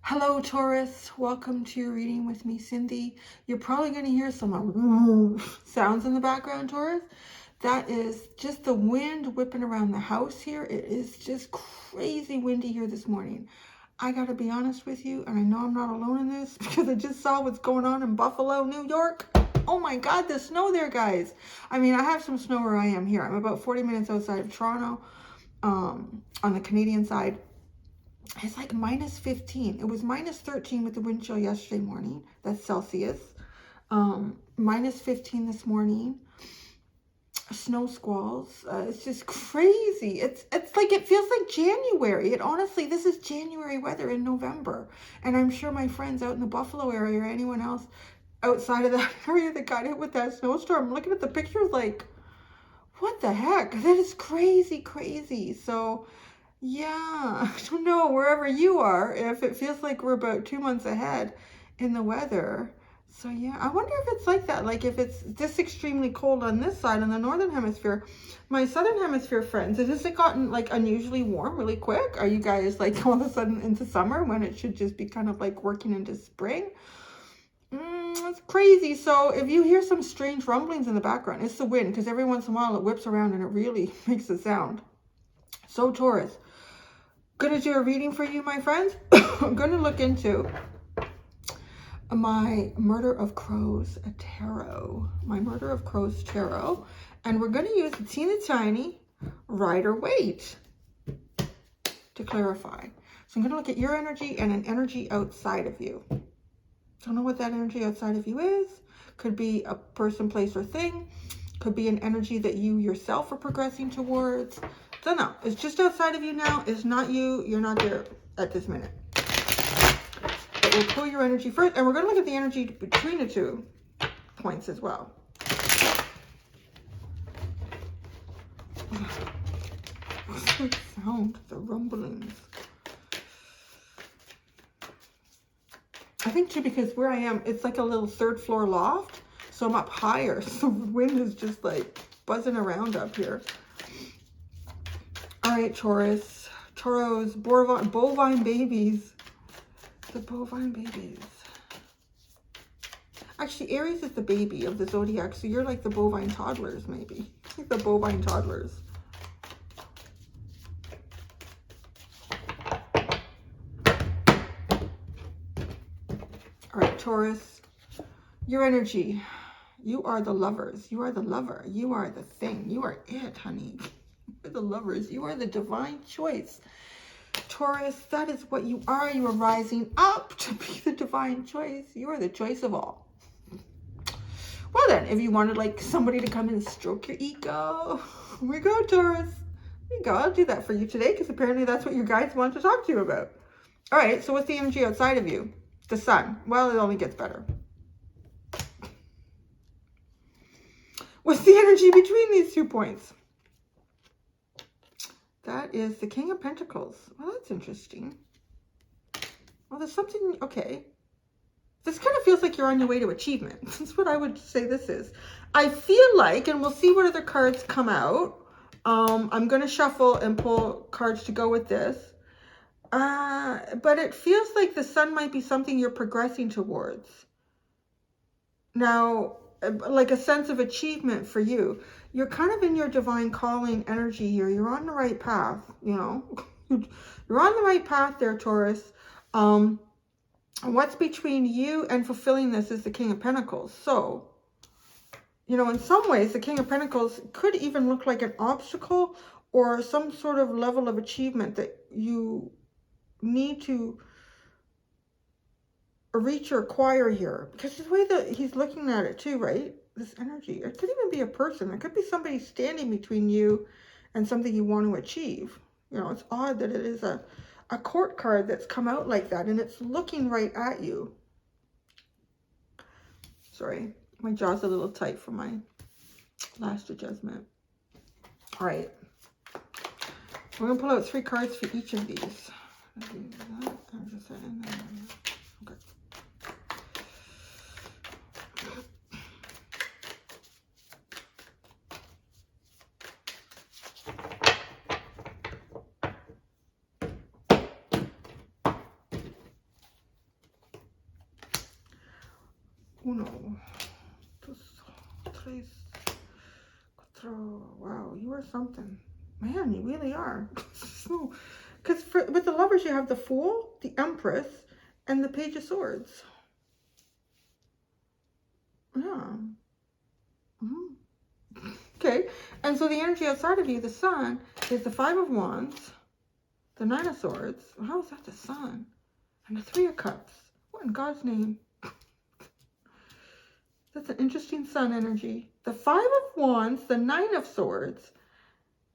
Hello, Taurus. Welcome to your reading with me, Cindy. You're probably going to hear some sounds in the background, Taurus. That is just the wind whipping around the house here. It is just crazy windy here this morning. I got to be honest with you, and I know I'm not alone in this because I just saw what's going on in Buffalo, New York. Oh my God, the snow there, guys. I mean, I have some snow where I am here. I'm about 40 minutes outside of Toronto, on the Canadian side. It's like minus 15. It was minus 13 with the wind chill yesterday morning. That's Celsius. Minus 15 this morning. Snow squalls. It's just crazy. It's like, it feels like January. It honestly, this is January weather in November. And I'm sure my friends out in the Buffalo area or anyone else outside of that area that got hit with that snowstorm, looking at the pictures like, what the heck? That is crazy, crazy. So yeah, I don't know wherever you are, if it feels like we're about 2 months ahead in the weather. So yeah, I wonder if it's like that, like if it's this extremely cold on this side in the northern hemisphere. My southern hemisphere friends, has it gotten like unusually warm really quick? Are you guys like all of a sudden into summer when it should just be kind of like working into spring? It's crazy. So if you hear some strange rumblings in the background, it's the wind, because every once in a while it whips around and it really makes a sound. So Taurus, gonna do a reading for you, my friends. I'm gonna look into my Murder of Crows tarot, and we're gonna use the teeny tiny Rider-Waite to clarify. So I'm gonna look at your energy and an energy outside of you. Don't know what that energy outside of you is. Could be a person, place, or thing. Could be an energy that you yourself are progressing towards. Don't know. It's just outside of you now. It's not you. You're not there at this minute. But we'll pull your energy first, and we're going to look at the energy between the 2 points as well. What's that sound? The rumblings. I think too, because where I am, it's like a little 3rd floor loft. So I'm up higher. So the wind is just like buzzing around up here. All right, Taurus. Tauros, bovine babies. The bovine babies. Actually, Aries is the baby of the zodiac. So you're like the bovine toddlers, maybe. Like the bovine toddlers. All right, Taurus. Your energy. You are the lovers. You are the lover. You are the thing. You are it, honey. You're the lovers. You are the divine choice. Taurus, that is what you are. You are rising up to be the divine choice. You are the choice of all. Well then, if you wanted like somebody to come and stroke your ego, here we go, Taurus. There you go. I'll do that for you today, because apparently that's what your guides want to talk to you about. All right, so what's the energy outside of you? The sun. Well, it only gets better. What's the energy between these 2 points? That is the King of Pentacles. Well, that's interesting. Well, there's something, okay. This kind of feels like you're on your way to achievement. That's what I would say this is. I feel like, and we'll see what other cards come out. I'm going to shuffle and pull cards to go with this. But it feels like the sun might be something you're progressing towards. Now, like a sense of achievement for you. You're kind of in your divine calling energy here. You're on the right path, you know. You're on the right path there, Taurus. What's between you and fulfilling this is the King of Pentacles. So, you know, in some ways, the King of Pentacles could even look like an obstacle or some sort of level of achievement that you need to reach or acquire here, because the way that he's looking at it too, right? This energy, it could even be a person. It could be somebody standing between you and something you want to achieve. You know, it's odd that it is a court card that's come out like that, and it's looking right at you. Sorry, my jaw's a little tight from my last adjustment. All right, we're gonna pull out 3 cards for each of these. Okay. uno, dos, tres, cuatro. Wow, you are something. Man, you really are. So, because with the Lovers, you have the Fool, the Empress, and the Page of Swords. Yeah. Okay, and so the energy outside of you, the Sun, is the Five of Wands, the Nine of Swords. How is that the Sun? And the Three of Cups. What in God's name? That's an interesting Sun energy. The Five of Wands, the Nine of Swords,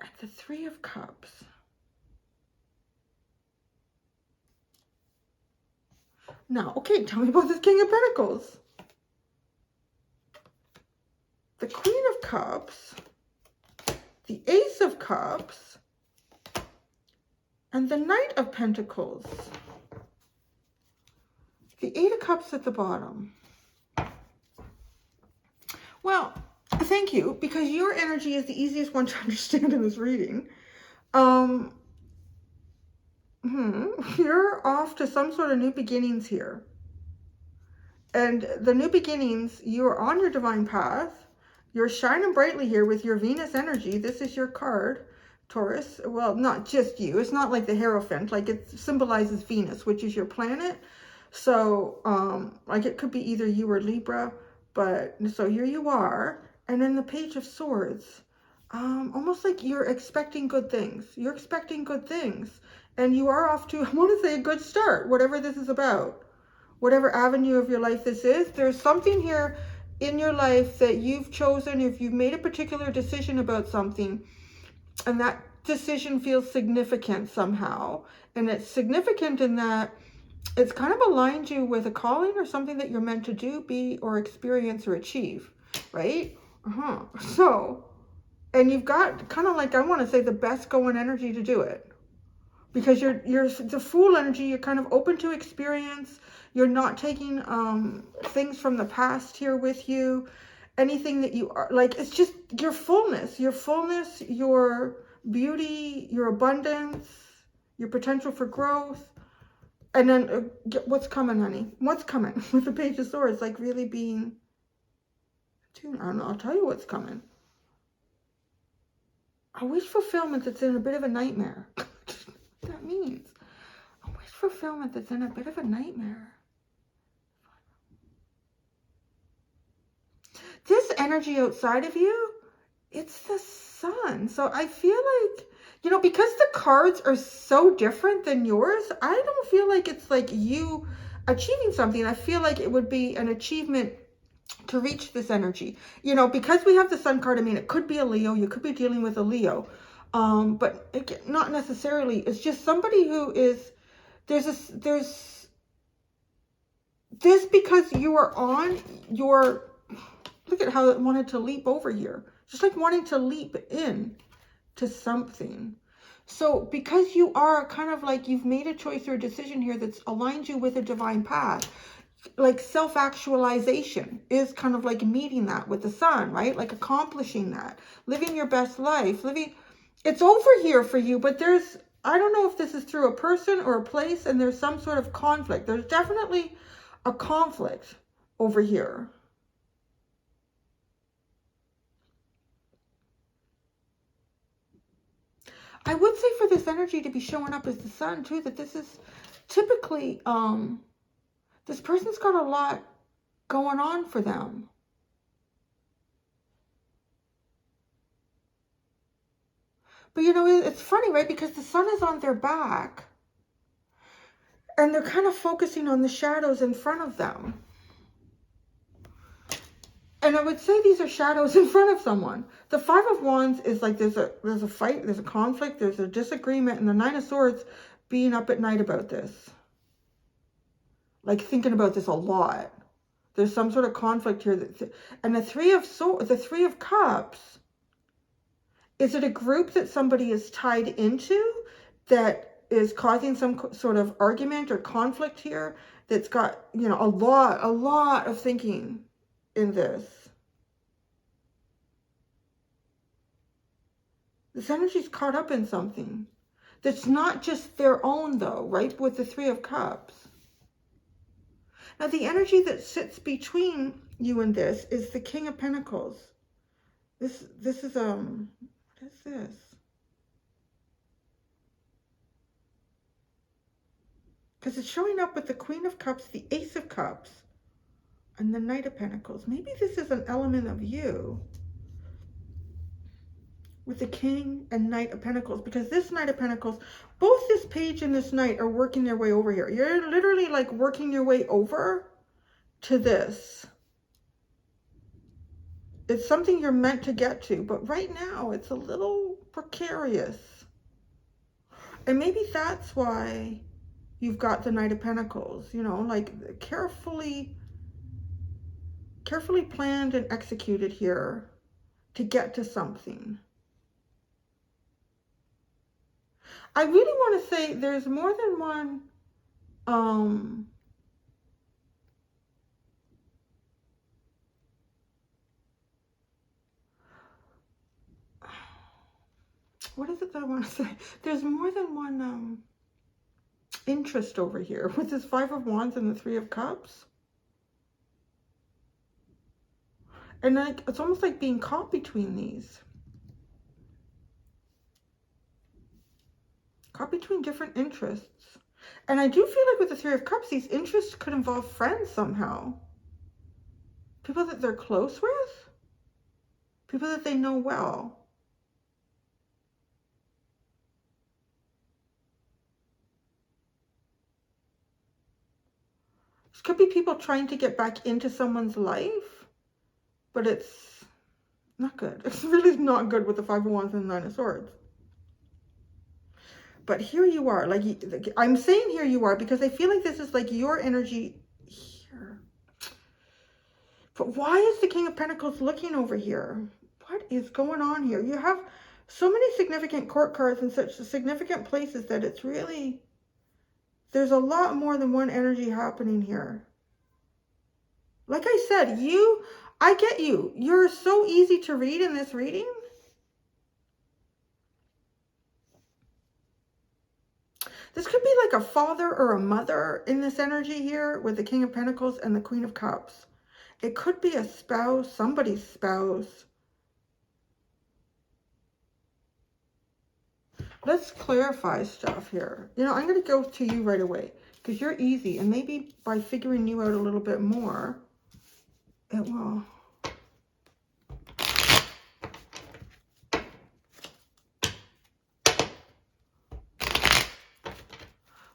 and the Three of Cups. Now, okay, tell me about this King of Pentacles. The Queen of Cups, the Ace of Cups, and the Knight of Pentacles. The Eight of Cups at the bottom. Well, thank you, because your energy is the easiest one to understand in this reading. You're off to some sort of new beginnings here. And the new beginnings, you're on your divine path. You're shining brightly here with your Venus energy. This is your card, Taurus. Well, not just you. It's not like the Hierophant. Like, it symbolizes Venus, which is your planet. So, like, it could be either you or Libra. But, so here you are. And then the Page of Swords. Almost like you're expecting good things. You're expecting good things. And you are off to, I want to say, a good start, whatever this is about. Whatever avenue of your life this is, there's something here in your life that you've chosen. If you've made a particular decision about something, and that decision feels significant somehow, and it's significant in that it's kind of aligned you with a calling or something that you're meant to do, be, or experience, or achieve, right? So, and you've got kind of like, I want to say, the best going energy to do it. Because you're the Fool energy, you're kind of open to experience. You're not taking things from the past here with you. Anything that you are, like, it's just your fullness, your beauty, your abundance, your potential for growth. And then what's coming, honey? What's coming with the Page of Swords? Like, really being, I don't know, I'll tell you what's coming. A wish fulfillment that's in a bit of a nightmare. What that means. A wish fulfillment that's in a bit of a nightmare. This energy outside of you, it's the Sun. So I feel like, you know, because the cards are so different than yours, I don't feel like it's like you achieving something. I feel like it would be an achievement to reach this energy. You know, because we have the Sun card, I mean, it could be a Leo. You could be dealing with a Leo. But it, not necessarily. It's just somebody who is, there's this, because you are on your, look at how it wanted to leap over here. Just like wanting to leap in to something. So because you are kind of like, you've made a choice or a decision here that's aligned you with a divine path, like self-actualization is kind of like meeting that with the Sun, right? Like accomplishing that, living your best life, it's over here for you, but there's, I don't know if this is through a person or a place, and there's some sort of conflict. There's definitely a conflict over here. I would say for this energy to be showing up as the Sun too, that this is typically, this person's got a lot going on for them. But you know, it's funny, right? Because the Sun is on their back and they're kind of focusing on the shadows in front of them. And I would say these are shadows in front of someone. The Five of Wands is like there's a fight, there's a conflict, there's a disagreement, and the Nine of Swords being up at night about this. Like thinking about this a lot. There's some sort of conflict here. And the Three of Cups, is it a group that somebody is tied into that is causing some sort of argument or conflict here that's got, you know, a lot of thinking in this. This energy's caught up in something that's not just their own though, right? With the Three of Cups. Now the energy that sits between you in this is the King of Pentacles. This is, what is this? Because it's showing up with the Queen of Cups, the Ace of Cups, and the Knight of Pentacles. Maybe this is an element of you with the King and Knight of Pentacles, because this Knight of Pentacles, both this page and this Knight are working their way over here. You're literally like working your way over to this. It's something you're meant to get to, but right now it's a little precarious. And maybe that's why you've got the Knight of Pentacles, you know, like carefully planned and executed here to get to something. I really want to say there's more than one, what is it that I want to say? There's more than one interest over here with this Five of Wands and the Three of Cups. And like, it's almost like being caught between these. Caught between different interests. And I do feel like with the Three of Cups, these interests could involve friends somehow. People that they're close with. People that they know well. This could be people trying to get back into someone's life, but it's not good. It's really not good with the Five of Wands and the Nine of Swords. But here you are, like, I'm saying here you are because I feel like this is like your energy here. But why is the King of Pentacles looking over here? What is going on here? You have so many significant court cards in such significant places that it's really, there's a lot more than one energy happening here. Like I said, I get you. You're so easy to read in this reading. This could be like a father or a mother in this energy here with the King of Pentacles and the Queen of Cups. It could be a spouse, somebody's spouse. Let's clarify stuff here. You know, I'm going to go to you right away because you're easy. And maybe by figuring you out a little bit more, it will.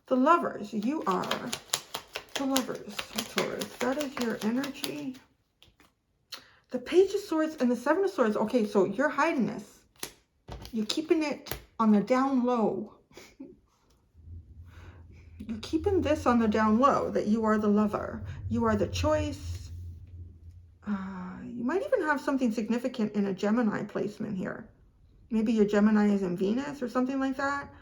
The Lovers, you are the Lovers, Taurus. That is your energy. The Page of Swords and the Seven of Swords. Okay, so you're hiding this. You're keeping it on the down low. You're keeping this on the down low, that you are the lover. You are the choice. You might even have something significant in a Gemini placement here. Maybe your Gemini is in Venus or something like that.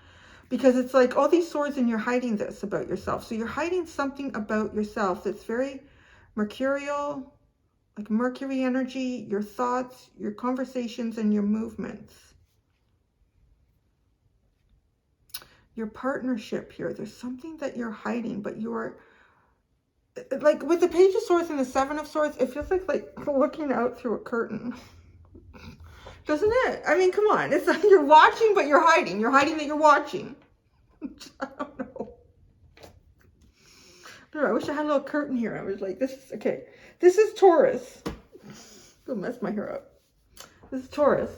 Because it's like all these swords and you're hiding this about yourself. So you're hiding something about yourself that's very mercurial, like Mercury energy, your thoughts, your conversations, and your movements. Your partnership here, there's something that you're hiding, but you're, like with the Page of Swords and the Seven of Swords, it feels like looking out through a curtain. Doesn't it? I mean, come on. It's like you're watching, but you're hiding. You're hiding that you're watching. I don't know. I wish I had a little curtain here. I was like, this is, okay. This is Taurus. Go mess my hair up. This is Taurus.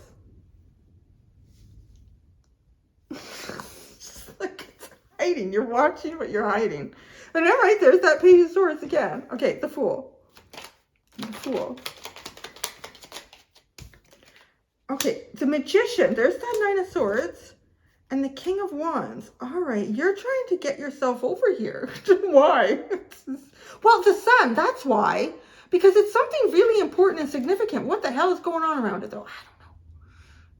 Like, it's hiding. You're watching, but you're hiding. And then right there's that Page of Swords again. Okay, the Fool. The Fool. Okay, the Magician, there's that Nine of Swords and the King of Wands. All right, you're trying to get yourself over here. Why? Well, the Sun, that's why. Because it's something really important and significant. What the hell is going on around it, though? I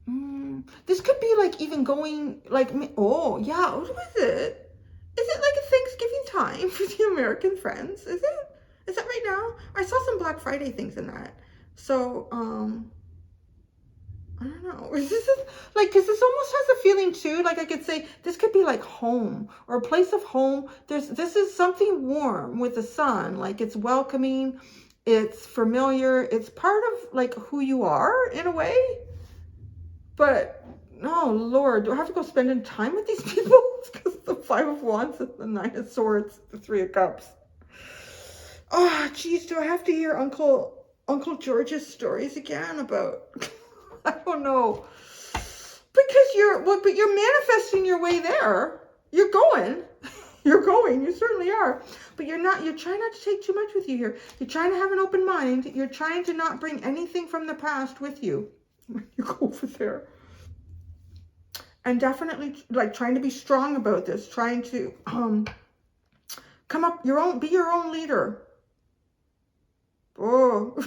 don't know. This could be like even going, like, oh, yeah, what is it? Is it like a Thanksgiving time for the American friends? Is it? Is that right now? I saw some Black Friday things in that. So, I don't know. Is this like, because this almost has a feeling too, like I could say this could be like home or a place of home. This is something warm with the sun, like it's welcoming. It's familiar. It's part of like who you are in a way. But, oh Lord, do I have to go spending time with these people? Because the Five of Wands and the Nine of Swords, the Three of Cups. Oh, geez, do I have to hear Uncle George's stories again about, I don't know. Because but you're manifesting your way there. You're going. You're going. You certainly are. But you're trying not to take too much with you here. You're trying to have an open mind. You're trying to not bring anything from the past with you when you go over there. And definitely like trying to be strong about this, trying to come up be your own leader. Oh,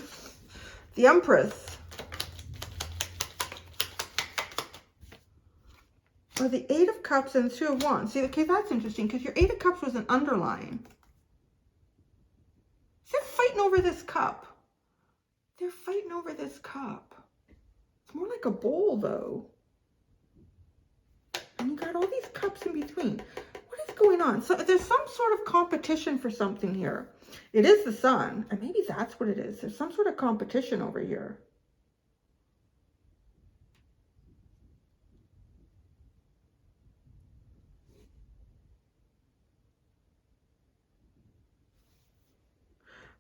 the Empress. Or the Eight of Cups and Two of Wands. See, okay, that's interesting because your Eight of Cups was an underline. They're fighting over this cup. They're fighting over this cup. It's more like a bowl though. And you got all these cups in between. What is going on? So there's some sort of competition for something here. It is the Sun, and maybe that's what it is. There's some sort of competition over here.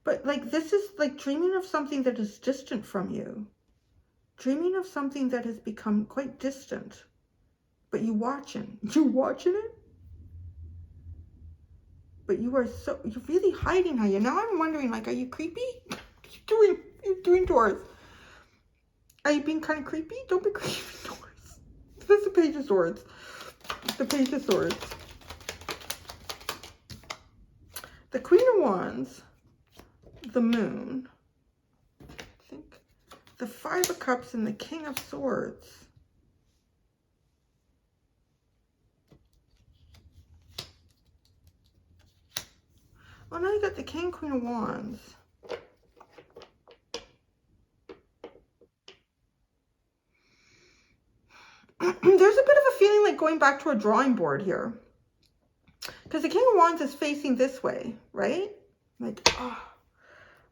But like this is like dreaming of something that is distant from you. Dreaming of something that has become quite distant. But you're watching it? But you're really hiding, are you? Now I'm wondering, like, are you creepy? What are you doing, Taurus? Are you being kind of creepy? Don't be creepy, Taurus. That's the Page of Swords. The Page of Swords. The Queen of Wands. The Moon. I think. The Five of Cups and the King of Swords. Well, now you got the King, Queen of Wands. There's a bit of a feeling like going back to a drawing board here. Because the King of Wands is facing this way, right? Like, oh,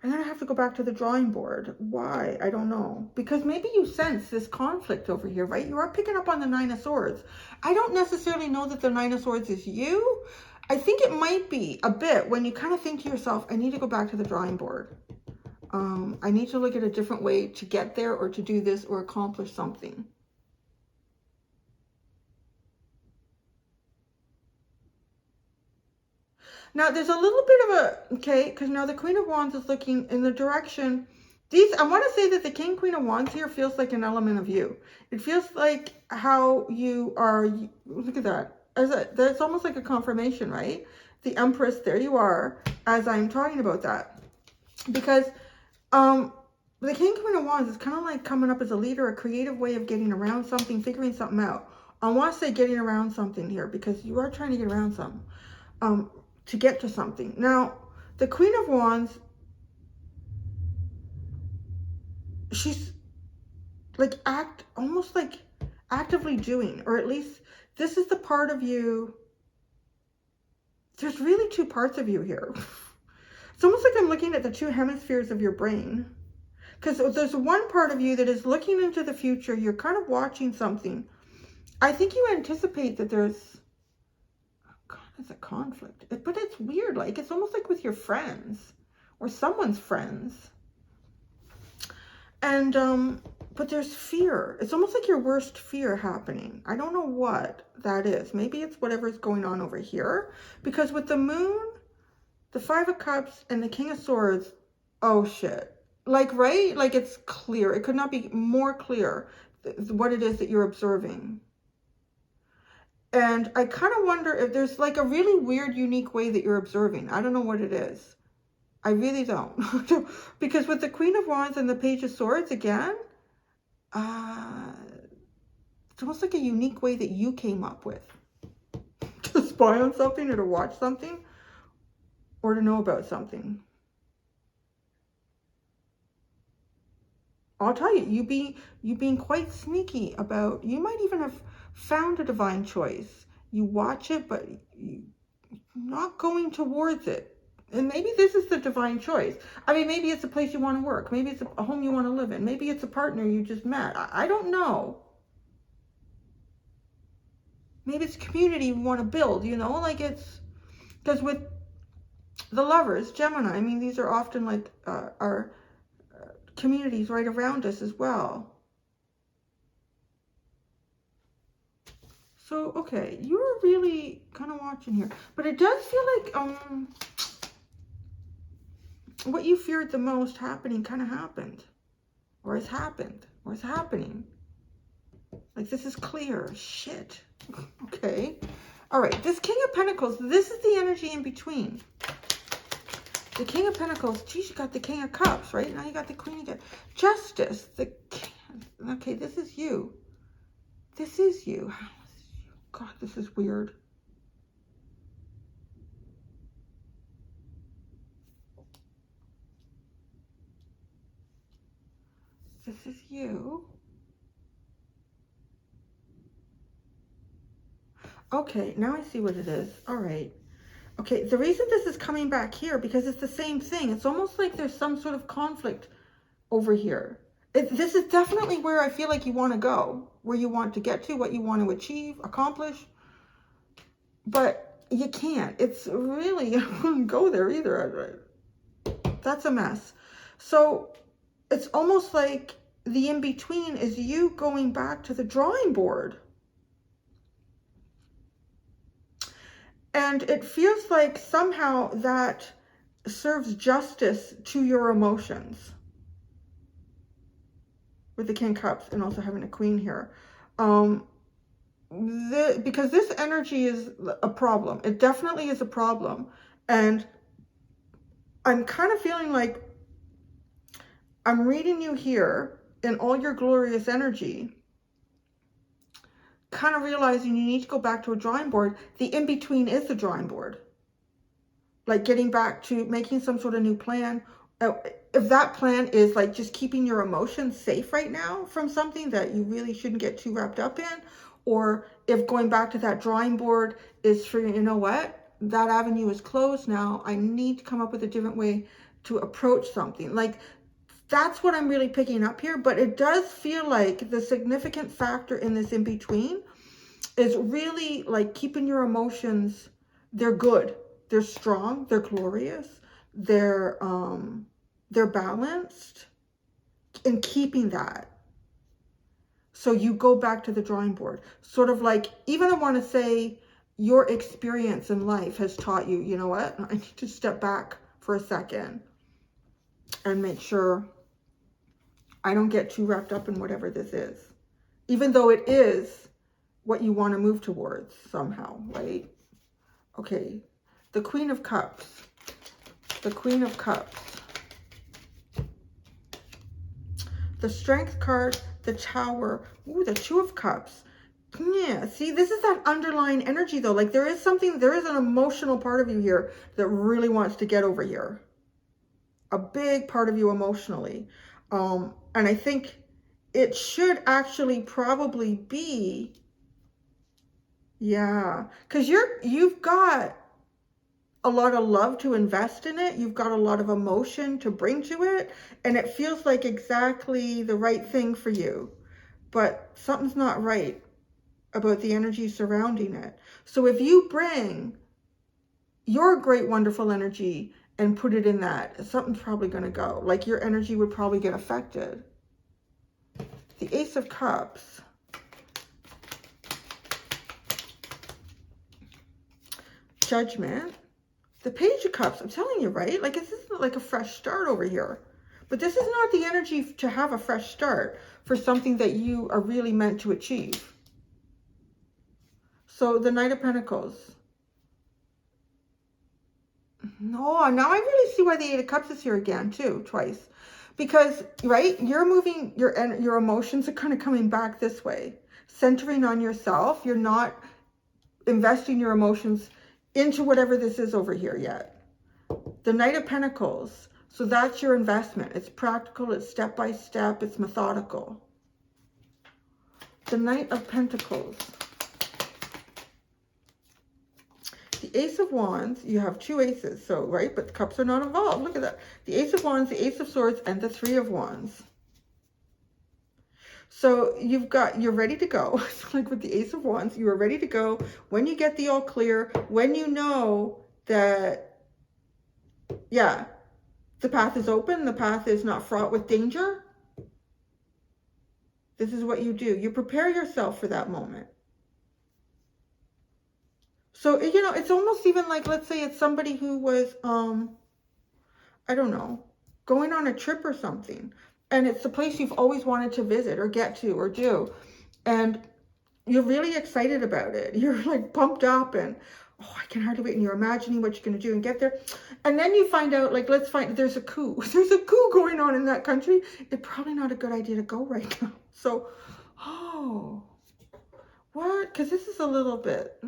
I'm going to have to go back to the drawing board. Why? I don't know. Because maybe you sense this conflict over here, right? You are picking up on the Nine of Swords. I don't necessarily know that the Nine of Swords is you. I think it might be a bit when you kind of think to yourself, I need to go back to the drawing board. I need to look at a different way to get there or to do this or accomplish something. Now, there's a little bit of a, okay, because now the Queen of Wands is looking in the direction. I want to say that the King, Queen of Wands here feels like an element of you. It feels like how you are, look at that. That's almost like a confirmation, right? The Empress, there you are, as I'm talking about that. Because the King, Queen of Wands is kind of like coming up as a leader, a creative way of getting around something, figuring something out. I want to say getting around something here because you are trying to get around something. To get to something. Now, the Queen of Wands, she's like almost like actively doing, or at least this is the part of you. There's really two parts of you here. It's almost like I'm looking at the two hemispheres of your brain. Because there's one part of you that is looking into the future. You're kind of watching something. I think you anticipate that there's a conflict, but it's weird, like it's almost like with your friends or someone's friends, and but there's fear. It's almost like your worst fear happening. I don't know what that is. Maybe it's whatever's going on over here, because with the Moon, the Five of Cups, and the King of Swords, oh shit, like, right, like it's clear. It could not be more clear what it is that you're observing. And I kind of wonder if there's like a really weird, unique way that you're observing. I don't know what it is. I really don't. Because with the Queen of Wands and the Page of Swords again, it's almost like a unique way that you came up with. To spy on something or to watch something or to know about something. I'll tell you, you being quite sneaky about, you might even have found a divine choice. You watch it, but you're not going towards it. And maybe this is the divine choice. I mean, maybe it's a place you want to work. Maybe it's a home you want to live in. Maybe it's a partner you just met. I don't know. Maybe it's a community you want to build, you know, like it's, because with the Lovers, Gemini, I mean, these are often like our communities right around us as well. So, okay, you're really kind of watching here. But it does feel like what you feared the most happening kind of happened. Or has happened. Or is happening. Like, this is clear. Shit. Okay. All right, this King of Pentacles, this is the energy in between. The King of Pentacles, geez, you got the King of Cups, right? Now you got the Queen again. Justice, the King. Okay, this is you. This is you. God, this is weird. This is you. Okay, now I see what it is. All right. Okay, the reason this is coming back here, because it's the same thing. It's almost like there's some sort of conflict over here. This is definitely where I feel like you want to go, where you want to get to, what you want to achieve, accomplish. But you can't. It's really, I wouldn't go there either. That's a mess. So it's almost like the in-between is you going back to the drawing board. And it feels like somehow that serves justice to your emotions. With the King of Cups and also having a Queen here. Because this energy is a problem. It definitely is a problem. And I'm kind of feeling like I'm reading you here in all your glorious energy, kind of realizing you need to go back to a drawing board. The in-between is the drawing board. Like getting back to making some sort of new plan. If that plan is like just keeping your emotions safe right now from something that you really shouldn't get too wrapped up in, or if going back to that drawing board is for, you know what, that avenue is closed now, I need to come up with a different way to approach something. Like, that's what I'm really picking up here. But it does feel like the significant factor in this in-between is really like keeping your emotions, they're good, they're strong, they're glorious, they're balanced, and keeping that. So you go back to the drawing board. Sort of like, even I want to say your experience in life has taught you, you know what, I need to step back for a second and make sure I don't get too wrapped up in whatever this is. Even though it is what you want to move towards somehow, right? Okay, the Queen of Cups. The Queen of Cups. The Strength card, the Tower. Ooh, the Two of Cups. Yeah, see, this is that underlying energy though. Like there is something, there is an emotional part of you here that really wants to get over here. A big part of you emotionally. And I think it should actually probably be, yeah, because you've got a lot of love to invest in it. You've got a lot of emotion to bring to it. And it feels like exactly the right thing for you. But something's not right about the energy surrounding it. So if you bring your great, wonderful energy and put it in that, something's probably going to go. Like your energy would probably get affected. The Ace of Cups. Judgment. The Page of Cups. I'm telling you, right? Like this isn't like a fresh start over here. But this is not the energy to have a fresh start for something that you are really meant to achieve. So the Knight of Pentacles. No, now I really see why the Eight of Cups is here again too, twice. Because, right, you're moving, your emotions are kind of coming back this way. Centering on yourself. You're not investing your emotions into whatever this is over here yet. The Knight of Pentacles. So that's your investment. It's practical, it's step by step, it's methodical. The Knight of Pentacles. The Ace of Wands, you have two aces, so, right? But the cups are not involved. Look at that. The Ace of Wands, the Ace of Swords, and the Three of Wands. So you're ready to go. Like with the Ace of Wands, you are ready to go when you get the all clear, when you know that, yeah, the path is open, the path is not fraught with danger. This is what you do. You prepare yourself for that moment. So, you know, it's almost even like, let's say it's somebody who was, I don't know, going on a trip or something. And it's the place you've always wanted to visit or get to or do. And you're really excited about it. You're like pumped up and, oh, I can hardly wait. And you're imagining what you're going to do and get there. And then you find out, like, let's find, there's a coup. There's a coup going on in that country. It's probably not a good idea to go right now. So, oh, what? Because this is a little bit,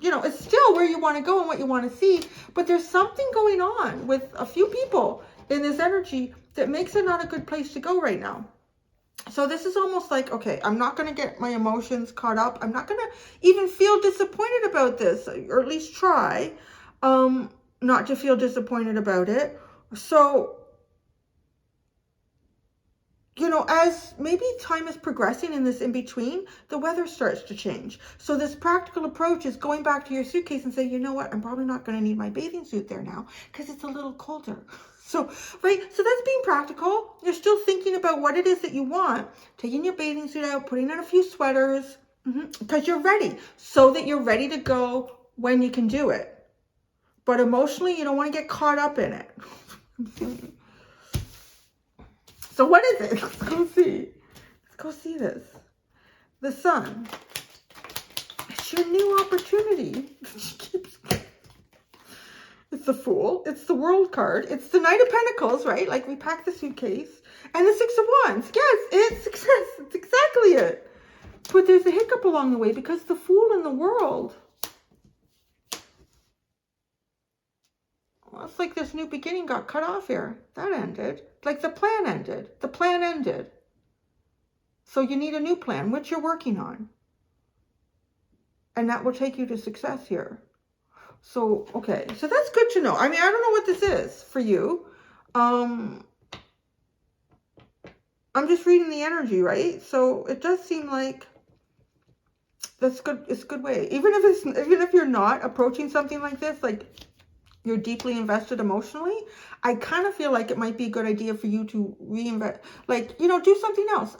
you know, it's still where you want to go and what you want to see. But there's something going on with a few people in this energy that makes it not a good place to go right now. So this is almost like, okay, I'm not going to get my emotions caught up. I'm not going to even feel disappointed about this, or at least try not to feel disappointed about it. So, you know, as maybe time is progressing in this in between, the weather starts to change. So this practical approach is going back to your suitcase and say, you know what, I'm probably not going to need my bathing suit there now because it's a little colder. So, right, so that's being practical. You're still thinking about what it is that you want, taking your bathing suit out, putting on a few sweaters, because you're ready, so that you're ready to go when you can do it. But emotionally, you don't want to get caught up in it. So what is it? Let's go see. Let's go see this. The Sun. It's your new opportunity. It's the Fool. It's the World card. It's the Knight of Pentacles, right? Like we pack the suitcase. And the Six of Wands. Yes, it's success. It's exactly it. But there's a hiccup along the way because the Fool in the World. Well, it's like this new beginning got cut off here. That ended. Like the plan ended. The plan ended. So you need a new plan, which you're working on. And that will take you to success here. So, okay. So that's good to know. I mean, I don't know what this is for you. I'm just reading the energy, right? So it does seem like that's good. It's a good way. Even if you're not approaching something like this, like you're deeply invested emotionally, I kind of feel like it might be a good idea for you to reinvest, like, you know, do something else.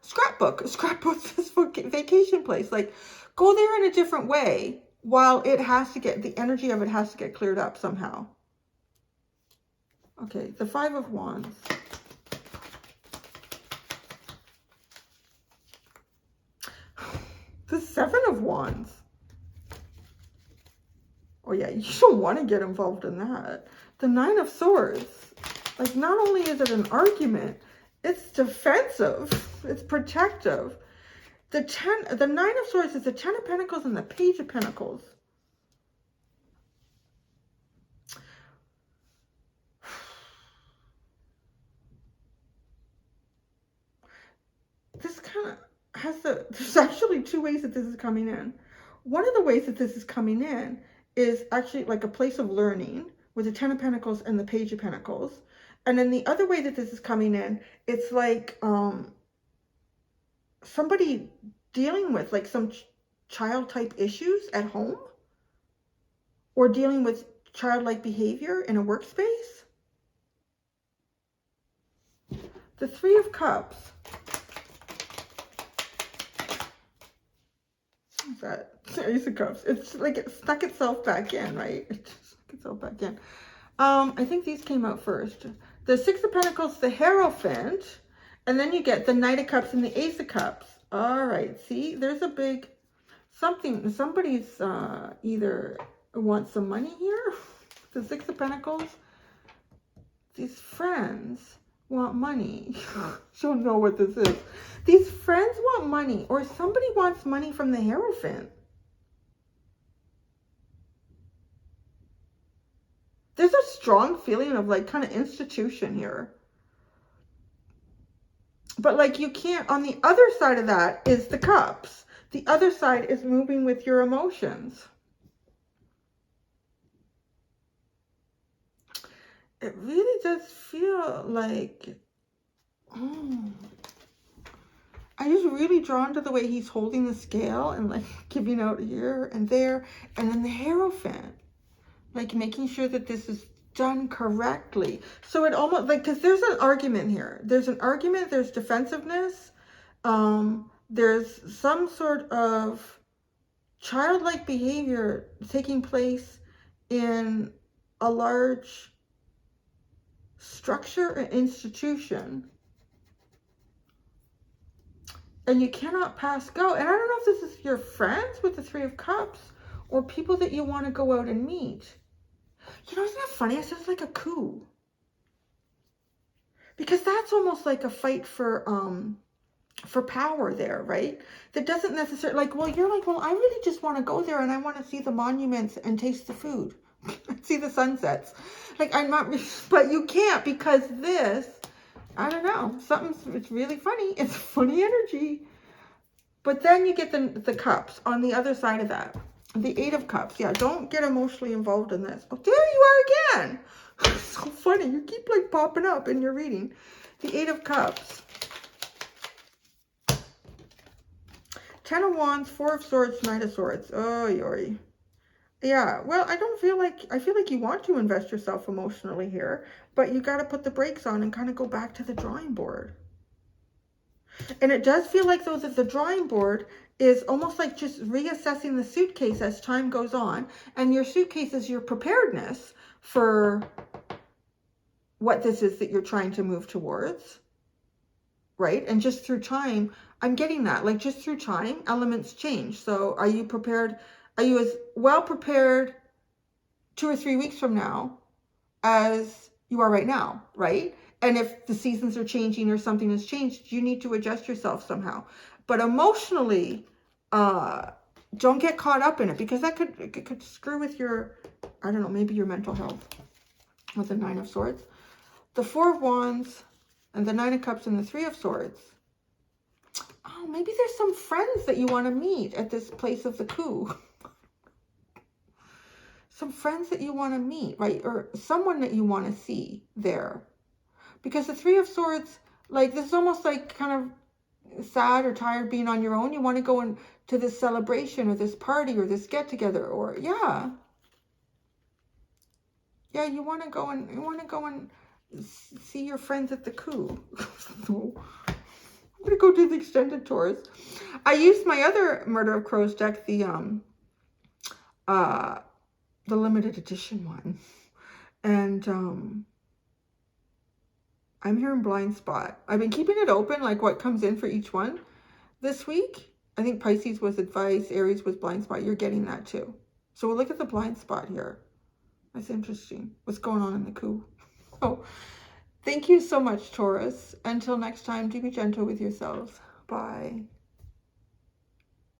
Scrapbook this vacation place, like go there in a different way while it has to get, the energy of it has to get cleared up somehow. Okay, the Five of Wands. The Seven of Wands. Oh yeah, you don't want to get involved in that. The Nine of Swords. Like, not only is it an argument, it's defensive. It's protective. The Nine of Swords is the Ten of Pentacles and the Page of Pentacles. This kind of has there's actually two ways that this is coming in. One of the ways that this is coming in is actually like a place of learning with the Ten of Pentacles and the Page of Pentacles. And then the other way that this is coming in, it's like somebody dealing with like some child type issues at home, or dealing with childlike behavior in a workspace. The Three of Cups. What's that? Ace of Cups. It's like it stuck itself back in, right? It just stuck itself back in. I think these came out first. The Six of Pentacles, the Hierophant, and then you get the Knight of Cups and the Ace of Cups. All right, see, there's a big something. Somebody's either wants some money here. The Six of Pentacles. These friends want money. Don't know what this is. These friends want money, or somebody wants money from the Hierophant. There's a strong feeling of like kind of institution here. But like you can't, on the other side of that is the Cups. The other side is moving with your emotions. it really does feel like, I'm just really drawn to the way he's holding the scale and like giving out here and there. And then the Hierophant, like making sure that this is done correctly. So it almost like, because there's an argument here. There's an argument, there's defensiveness. There's some sort of childlike behavior taking place in a large structure or institution, and you cannot pass go. And I don't know if this is your friends with the Three of Cups or people that you want to go out and meet. You know, isn't that funny? It sounds like a coup, because that's almost like a fight for power there, right? That doesn't necessarily, like, well, you're like, well, I really just want to go there and I want to see the monuments and taste the food. See the sunsets. Like, I'm not, but you can't, because this, I don't know, it's really funny. It's funny energy. But then you get the cups on the other side of that. The Eight of Cups. Yeah, don't get emotionally involved in this. Oh, there you are again. So funny. You keep like popping up in your reading. The Eight of Cups. Ten of Wands, Four of Swords, Knight of Swords. Oh, Yori. Yeah, well, I feel like you want to invest yourself emotionally here, but you got to put the brakes on and kind of go back to the drawing board. And it does feel like, though, that the drawing board is almost like just reassessing the suitcase as time goes on. And your suitcase is your preparedness for what this is that you're trying to move towards, right? And just through time, I'm getting that, like, just through time, elements change. So are you prepared? Are you as well prepared 2 or 3 weeks from now as you are right now, right? And if the seasons are changing or something has changed, you need to adjust yourself somehow. But emotionally, don't get caught up in it, because that could screw with your, I don't know, maybe your mental health with the Nine of Swords. The Four of Wands and the Nine of Cups and the Three of Swords. Oh, maybe there's some friends that you want to meet at this place of the coup. Some friends that you want to meet, right? Or someone that you want to see there. Because the Three of Swords, like, this is almost like kind of sad or tired being on your own. You want to go into this celebration or this party or this get together, or yeah, you want to go and see your friends at the coup. So, I'm gonna go do the extended Taurus. I used my other Murder of Crows deck, the limited edition one, and I'm hearing blind spot. I've been keeping it open, like what comes in for each one this week. I think Pisces was advice, Aries was blind spot. You're getting that too. So we'll look at the blind spot here. That's interesting. What's going on in the coup? Oh, thank you so much, Taurus. Until next time, do be gentle with yourselves. Bye.